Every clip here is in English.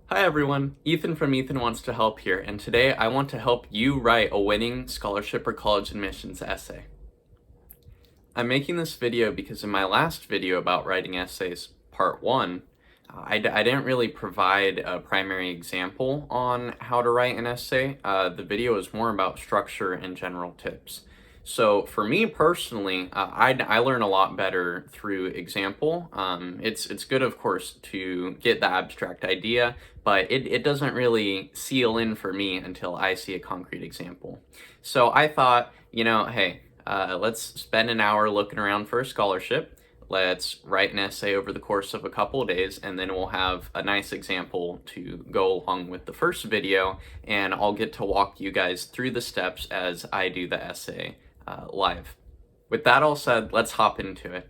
Hi everyone, Ethan from Ethan Wants to Help here, and today I want to help you write a winning scholarship or college admissions essay. I'm making this video because in my last video about writing essays, part 1, I didn't really provide a primary example on how to write an essay. The video is more about structure and general tips. So for me personally, I learn a lot better through example. It's good, of course, to get the abstract idea, but it doesn't really seal in for me until I see a concrete example. So I thought, hey, let's spend an hour looking around for a scholarship. Let's write an essay over the course of a couple of days, and then we'll have a nice example to go along with the first video, and I'll get to walk you guys through the steps as I do the essay live. With that all said, let's hop into it.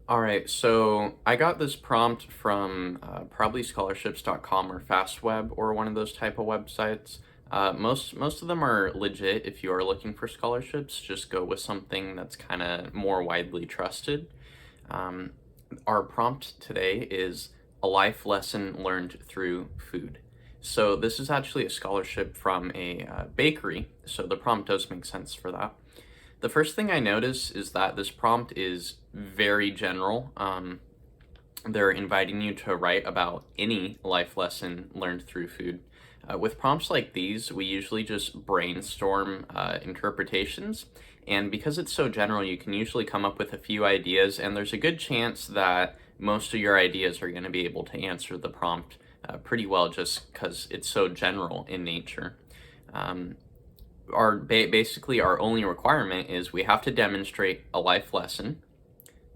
All right, so I got this prompt from probably scholarships.com or FastWeb or one of those type of websites. Most of them are legit. If you are looking for scholarships, just go with something that's kind of more widely trusted. Our prompt today is a life lesson learned through food. So this is actually a scholarship from a bakery, so the prompt does make sense for that. The first thing I notice is that this prompt is very general. They're inviting you to write about any life lesson learned through food. With prompts like these, we usually just brainstorm interpretations, and because it's so general, you can usually come up with a few ideas, and there's a good chance that most of your ideas are going to be able to answer the prompt pretty well just because it's so general in nature. Basically our only requirement is we have to demonstrate a life lesson.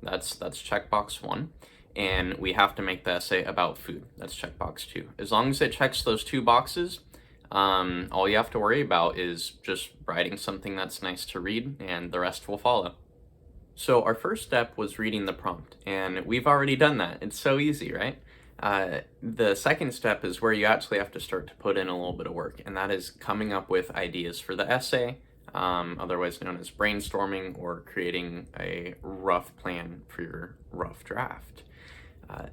That's checkbox 1. And we have to make the essay about food. That's checkbox 2. As long as it checks those 2 boxes, all you have to worry about is just writing something that's nice to read, and the rest will follow. So our first step was reading the prompt, and we've already done that. It's so easy, right? The second step is where you actually have to start to put in a little bit of work, and that is coming up with ideas for the essay, otherwise known as brainstorming or creating a rough plan for your rough draft.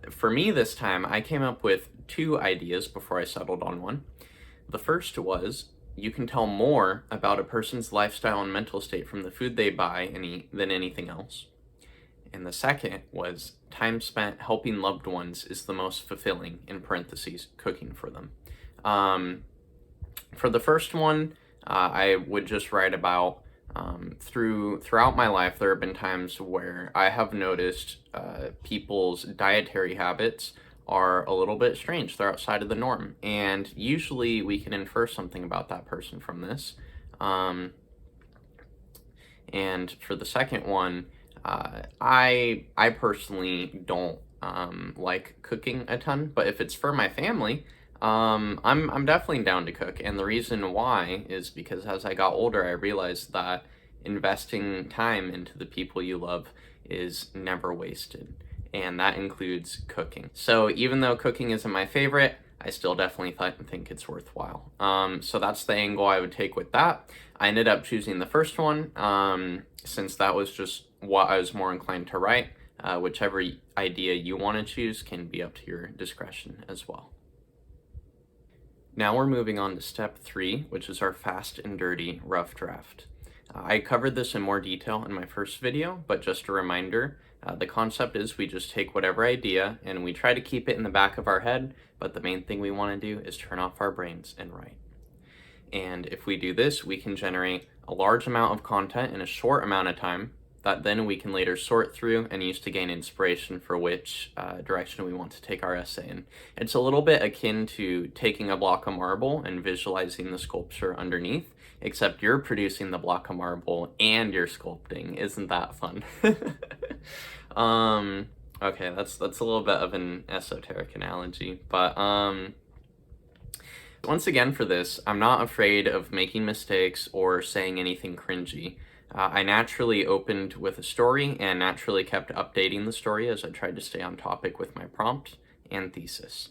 For me this time, I came up with 2 ideas before I settled on one. The first was, you can tell more about a person's lifestyle and mental state from the food they buy and eat than anything else. And the second was, time spent helping loved ones is the most fulfilling, in parentheses, cooking for them. For the first one, I would just write about throughout my life, there have been times where I have noticed people's dietary habits are a little bit strange. They're outside of the norm, and usually we can infer something about that person from this. And for the second one, I personally don't like cooking a ton, but if it's for my family, I'm definitely down to cook. And the reason why is because as I got older, I realized that investing time into the people you love is never wasted, and that includes cooking. So even though cooking isn't my favorite, I still definitely think it's worthwhile. So that's the angle I would take with that. I ended up choosing the first one, since that was just what I was more inclined to write. Whichever idea you want to choose can be up to your discretion as well. Now we're moving on to step 3, which is our fast and dirty rough draft. I covered this in more detail in my first video, but just a reminder, the concept is we just take whatever idea and we try to keep it in the back of our head, but the main thing we want to do is turn off our brains and write. And if we do this, we can generate a large amount of content in a short amount of time that then we can later sort through and use to gain inspiration for which direction we want to take our essay in. It's a little bit akin to taking a block of marble and visualizing the sculpture underneath, except you're producing the block of marble and you're sculpting. Isn't that fun? Okay, that's a little bit of an esoteric analogy, but once again for this, I'm not afraid of making mistakes or saying anything cringy. I naturally opened with a story and naturally kept updating the story as I tried to stay on topic with my prompt and thesis.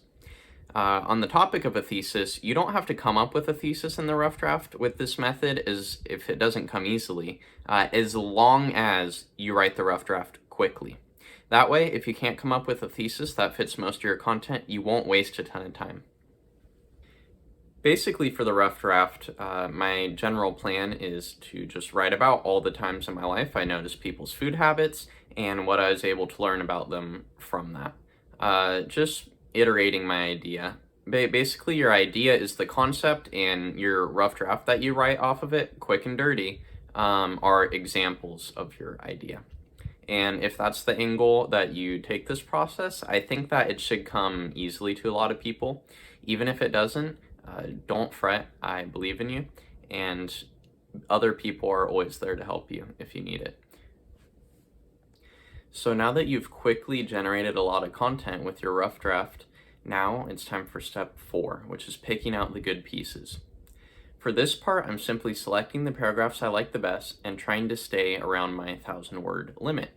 On the topic of a thesis, you don't have to come up with a thesis in the rough draft with this method, as if it doesn't come easily, as long as you write the rough draft quickly. That way, if you can't come up with a thesis that fits most of your content, you won't waste a ton of time. Basically, for the rough draft, my general plan is to just write about all the times in my life I noticed people's food habits and what I was able to learn about them from that. Just iterating my idea. Basically, your idea is the concept, and your rough draft that you write off of it, quick and dirty, are examples of your idea. And if that's the angle that you take this process, I think that it should come easily to a lot of people. Even if it doesn't, don't fret. I believe in you, and other people are always there to help you if you need it. So now that you've quickly generated a lot of content with your rough draft, now it's time for step 4, which is picking out the good pieces. For this part, I'm simply selecting the paragraphs I like the best and trying to stay around my 1,000-word limit.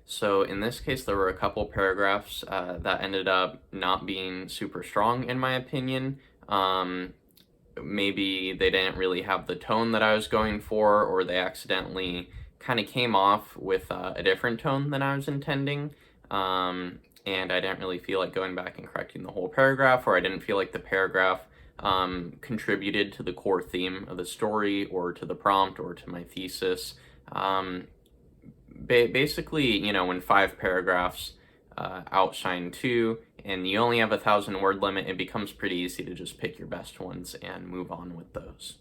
So in this case, there were a couple paragraphs that ended up not being super strong, in my opinion. Maybe they didn't really have the tone that I was going for, or they accidentally kind of came off with a different tone than I was intending. And I didn't really feel like going back and correcting the whole paragraph, or I didn't feel like the paragraph contributed to the core theme of the story, or to the prompt, or to my thesis. Basically, when 5 paragraphs outshine 2, and you only have a 1,000-word limit, it becomes pretty easy to just pick your best ones and move on with those.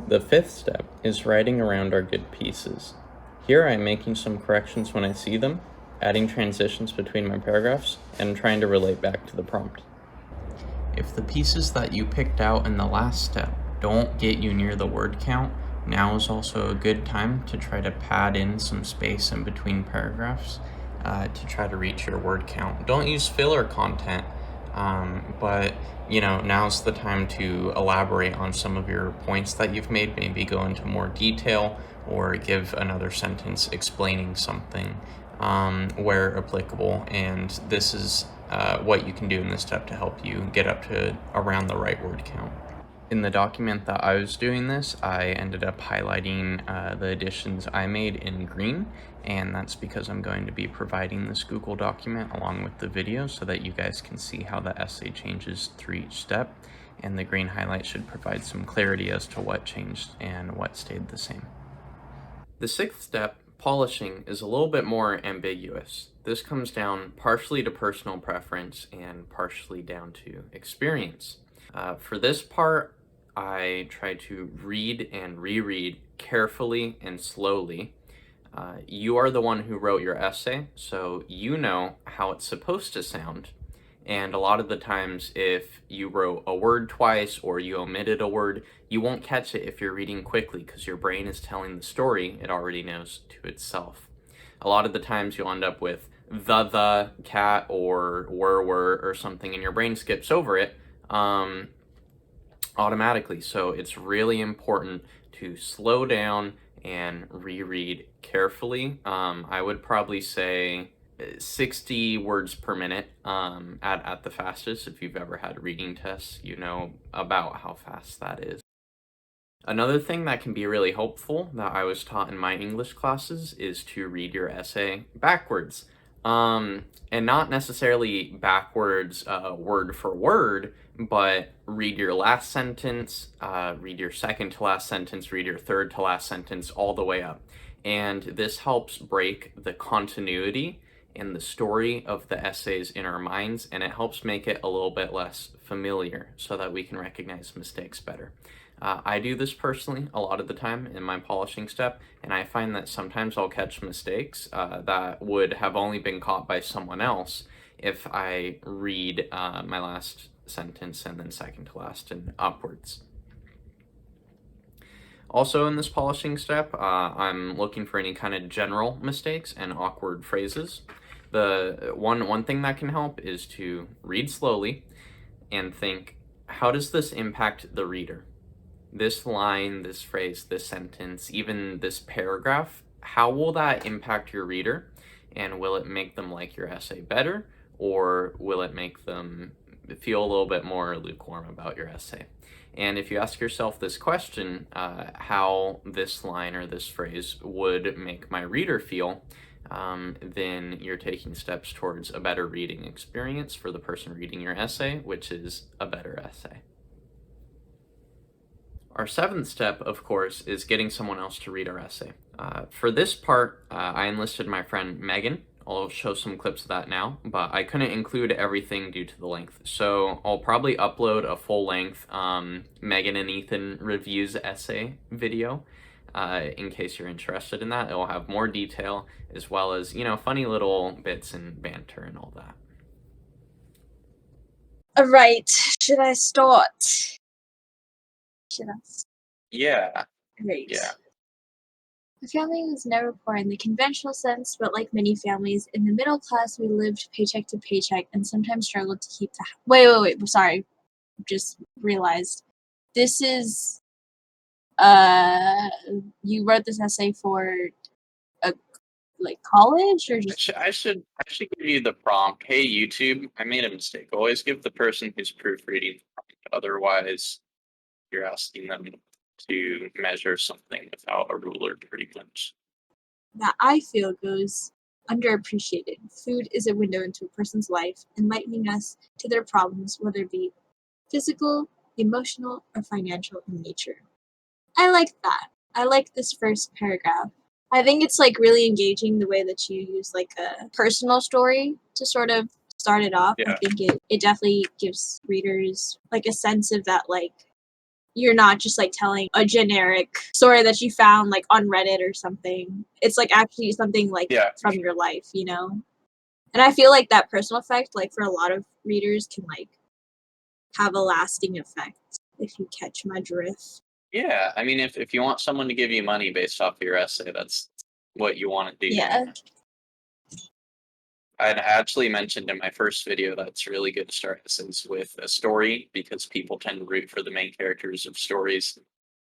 The 5th step is writing around our good pieces. Here I'm making some corrections when I see them, adding transitions between my paragraphs, and trying to relate back to the prompt. If the pieces that you picked out in the last step don't get you near the word count, now is also a good time to try to pad in some space in between paragraphs to try to reach your word count. Don't use filler content, but now's the time to elaborate on some of your points that you've made, maybe go into more detail or give another sentence explaining something where applicable, and this is what you can do in this step to help you get up to around the right word count. In the document that I was doing this, I ended up highlighting the additions I made in green, and that's because I'm going to be providing this Google document along with the video so that you guys can see how the essay changes through each step, and the green highlight should provide some clarity as to what changed and what stayed the same. The 6th step, polishing, is a little bit more ambiguous. This comes down partially to personal preference and partially down to experience. For this part, I try to read and reread carefully and slowly. You are the one who wrote your essay, so you know how it's supposed to sound. And a lot of the times, if you wrote a word twice or you omitted a word, you won't catch it if you're reading quickly because your brain is telling the story it already knows to itself. A lot of the times you'll end up with the cat or were or something, and your brain skips over it automatically. So it's really important to slow down and reread carefully. I would probably say 60 words per minute at the fastest. If you've ever had reading tests, you know about how fast that is. Another thing that can be really helpful that I was taught in my English classes is to read your essay backwards. And not necessarily backwards word for word, but read your last sentence, read your second to last sentence, read your third to last sentence, all the way up. And this helps break the continuity and the story of the essays in our minds, and it helps make it a little bit less familiar so that we can recognize mistakes better. I do this personally a lot of the time in my polishing step, and I find that sometimes I'll catch mistakes that would have only been caught by someone else if I read my last sentence and then second to last and upwards. Also in this polishing step, I'm looking for any kind of general mistakes and awkward phrases. The one thing that can help is to read slowly and think, how does this impact the reader? This line, this phrase, this sentence, even this paragraph, how will that impact your reader? And will it make them like your essay better, or will it make them feel a little bit more lukewarm about your essay? And if you ask yourself this question, how this line or this phrase would make my reader feel, then you're taking steps towards a better reading experience for the person reading your essay, which is a better essay. Our seventh step, of course, is getting someone else to read our essay. For this part, I enlisted my friend Megan. I'll show some clips of that now, but I couldn't include everything due to the length. So I'll probably upload a full-length Megan and Ethan reviews essay video in case you're interested in that. It will have more detail as well as, funny little bits and banter and all that. All right, should I start? Yeah. Great. Yeah. My family was never poor in the conventional sense, but like many families in the middle class, we lived paycheck to paycheck and sometimes struggled to keep the wait, sorry. Just realized. This is you wrote this essay for a college or just I should give you the prompt. Hey YouTube, I made a mistake. Always give the person who's proofreading the prompt. Otherwise, you're asking them to measure something without a ruler, pretty much. that I feel goes underappreciated. Food is a window into a person's life, enlightening us to their problems, whether it be physical, emotional, or financial in nature. I like that. I like this first paragraph. I think it's like really engaging the way that you use like a personal story to sort of start it off. Yeah. I think it definitely gives readers like a sense of that, like you're not just like telling a generic story that you found like on Reddit or something. It's like actually something like from your life, you know? And I feel like that personal effect, like for a lot of readers, can like have a lasting effect, if you catch my drift. Yeah, I mean, if you want someone to give you money based off of your essay, that's what you want to do. Yeah. I actually mentioned in my first video that it's really good to start essays with a story because people tend to root for the main characters of stories.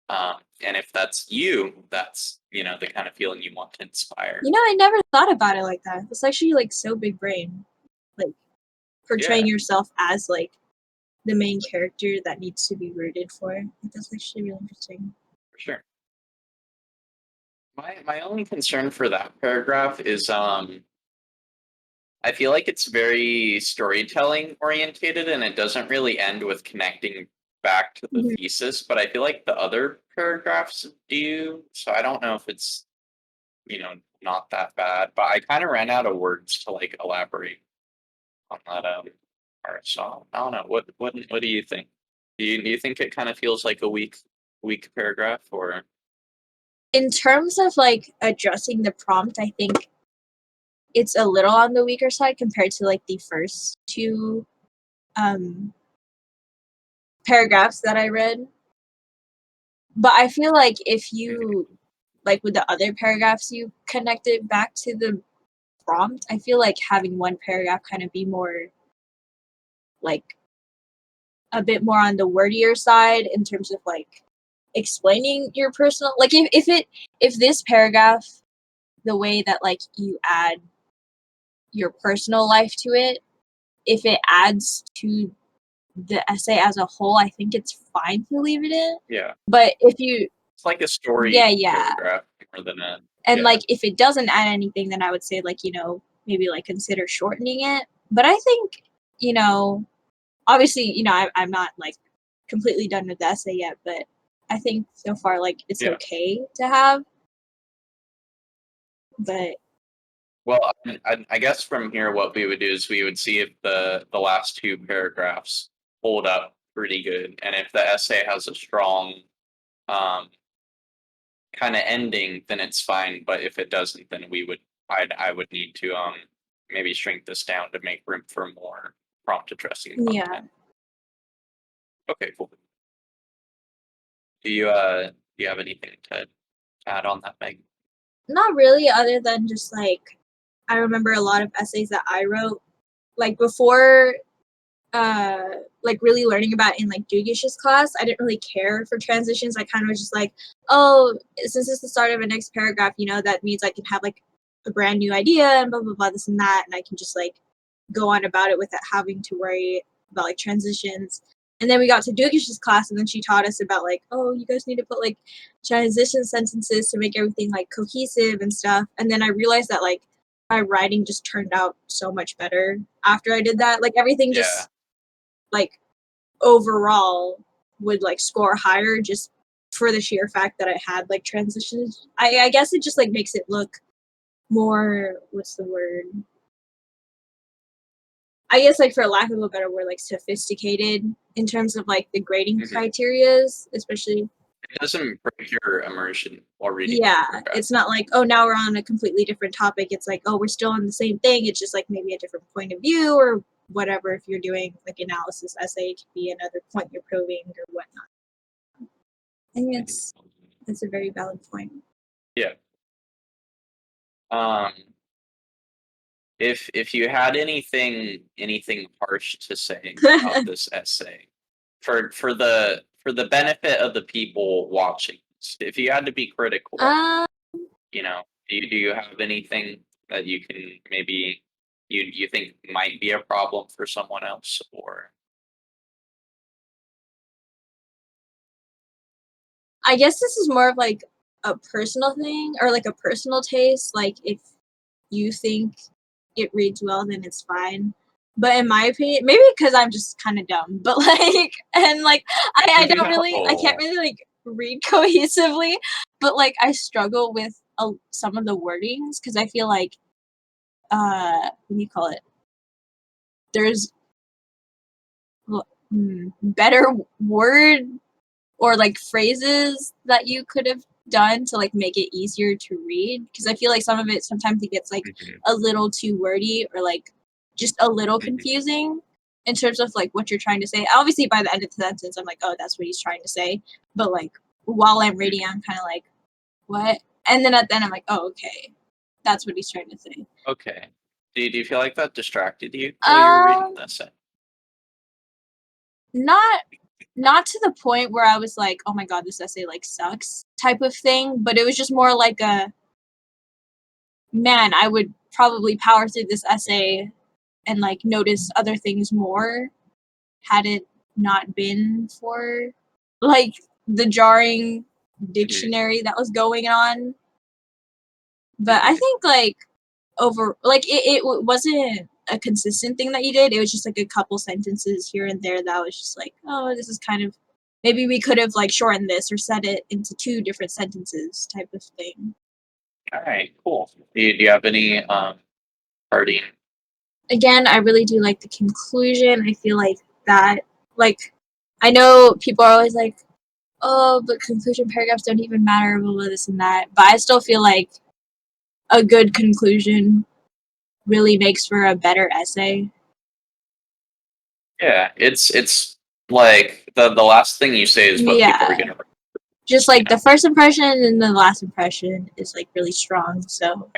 And if that's you, that's, the kind of feeling you want to inspire. You know, I never thought about it like that. It's actually like so big brain. Like portraying yourself as like the main character that needs to be rooted for. That's actually really interesting. For sure. My only concern for that paragraph is I feel like it's very storytelling orientated and it doesn't really end with connecting back to the thesis, but I feel like the other paragraphs do. So I don't know if it's, not that bad, but I kind of ran out of words to like elaborate on that part. So I don't know. What do you think? Do you think it kind of feels like a weak paragraph or In terms of like addressing the prompt, I think it's a little on the weaker side compared to like the first two paragraphs that I read. But I feel like if you like with the other paragraphs you connected back to the prompt, I feel like having one paragraph kind of be more like a bit more on the wordier side in terms of like explaining your personal, like if this paragraph, the way that like you add your personal life to it, if it adds to the essay as a whole, I think it's fine to leave it in. Yeah. But if you It's like a story paragraph more than a and like if it doesn't add anything, then I would say like, maybe like consider shortening it. But I think, obviously, I'm not like completely done with the essay yet, but I think so far like it's okay to have. But well, I guess from here, what we would do is we would see if the last two paragraphs hold up pretty good, and if the essay has a strong kind of ending, then it's fine. But if it doesn't, then I would need to maybe shrink this down to make room for more prompt addressing content. yeah. Okay, cool. Do you have anything to add on that, Meg? Not really, other than just like I remember a lot of essays that I wrote like before like really learning about in like Dugish's class. I didn't really care for transitions. I kind of was just like, oh, since it's the start of a next paragraph, that means I can have like a brand new idea and blah blah blah this and that, and I can just like go on about it without having to worry about like transitions. And then we got to Dugish's class, and then she taught us about like, oh, you guys need to put like transition sentences to make everything like cohesive and stuff. And then I realized that like my writing just turned out so much better after I did that. Like, everything Yeah. just, like, overall would, like, score higher just for the sheer fact that I had, like, transitions. I guess it just, like, makes it look more what's the word? I guess, like, for lack of a better word, like, sophisticated in terms of, like, the grading Mhm. criterias, especially. It doesn't break your immersion while reading the Yeah, paragraph. it's not like, "Oh, now we're on a completely different topic." It's like, "Oh, we're still on the same thing, it's just, like, maybe a different point of view," or whatever. If you're doing, like, analysis essay, it could be another point you're proving or whatnot. I think Mhm. it's a very valid point. Yeah. Um, if you had anything harsh to say about this essay, for the benefit of the people watching this, if you had to be critical, Uh, you know, do you have anything that you can maybe you think might be a problem for someone else, or I guess this is more of, like, a personal thing or, like, a personal taste, like, if you think it reads well, then it's fine. But in my opinion, maybe because 'cause I'm just kinda dumb, but, like and, like, I don't really I can't no? really, like, read cohesively, but, like, I struggle with some of the wordings because I feel like, what do you call it? There's better word or, like, phrases that you could have done to, like, make it easier to read. Because I feel like some of it sometimes it gets, like, Mhm, a little too wordy or, like, just a little mhm, confusing in terms of, like, what you're trying to say. Obviously, by the end of the sentence, I'm like, "Oh, that's what he's trying to say," but, like, while I'm reading, mhm. I'm kinda like, "What?" And then at the end, I'm like, "Oh, okay. That's what he's trying to say." Okay. Do you feel like that distracted you while you were reading Um, this? not not to the point where I was like, "Oh my god, this essay, like, sucks," type of thing, but it was just more like a man, I would probably power through this essay and like notice other things more had it not been for like the jarring Mhm, dictionary that was going on. But I mhm. think like over like wasn't a consistent thing that you did. It was just like a couple sentences here and there that was just like, oh, this is kind of maybe we could have like shortened this or said it into two different sentences type of thing. Alright, cool. Do you have any, parting Again, I really do like the conclusion. I feel like that, like, I know people are always like, oh, but conclusion paragraphs don't even matter, blah, blah, this and that. But I still feel like a good conclusion really makes for a better essay. Yeah, it's like the last thing you say is what people are Yeah. gonna Just you like know? the first impression and the last impression is like really strong. So,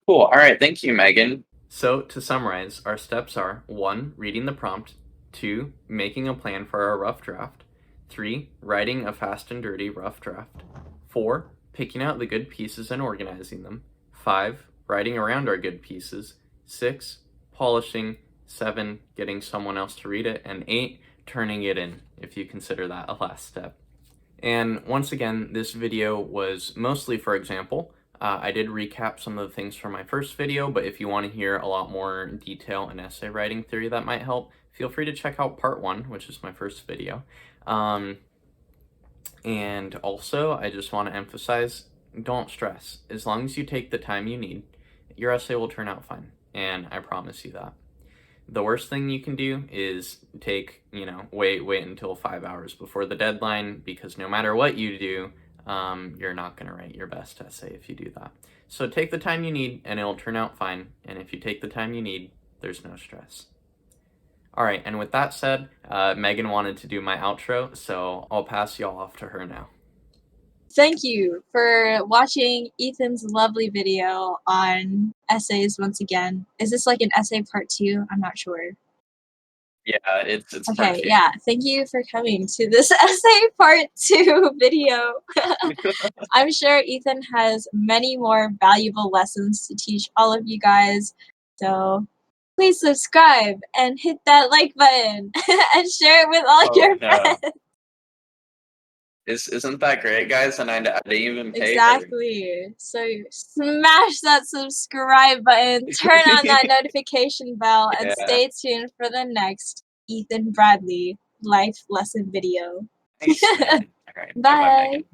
Cool, alright, thank you, Megan. So, to summarize, our steps are 1. Reading the prompt, 2. Making a plan for our rough draft, 3. Writing a fast and dirty rough draft, 4. Picking out the good pieces and organizing them, 5. Writing around our good pieces, 6. Polishing, 7. Getting someone else to read it, and 8. Turning it in, if you consider that a last step. And once again, this video was mostly for example. I did recap some of the things from my first video, but if you want to hear a lot more detail and essay writing theory that might help, feel free to check out part 1, which is my first video. And also, I just want to emphasize, don't stress. As long as you take the time you need, your essay will turn out fine, and I promise you that. The worst thing you can do is take, wait until 5 hours before the deadline, because no matter what you do, you're not going to write your best essay if you do that. So take the time you need and it'll turn out fine. And if you take the time you need, there's no stress. All right, and with that said, Megan wanted to do my outro, so I'll pass y'all off to her now. thank you for watching Ethan's lovely video on essays once again. Is this like an essay part 2? I'm not sure. Yeah, it's part Okay, 2. yeah. Thank you for coming to this essay part 2 video. I'm sure Ethan has many more valuable lessons to teach all of you guys. So please subscribe and hit that like button and share it with all Oh, your no. friends. Isn't that great, guys? And I didn't even pay her. Exactly. So smash that subscribe button, turn on that notification bell, and stay tuned for the next Ethan Bradley life lesson video. Nice, man. All right. Bye. Bye-bye, Megan.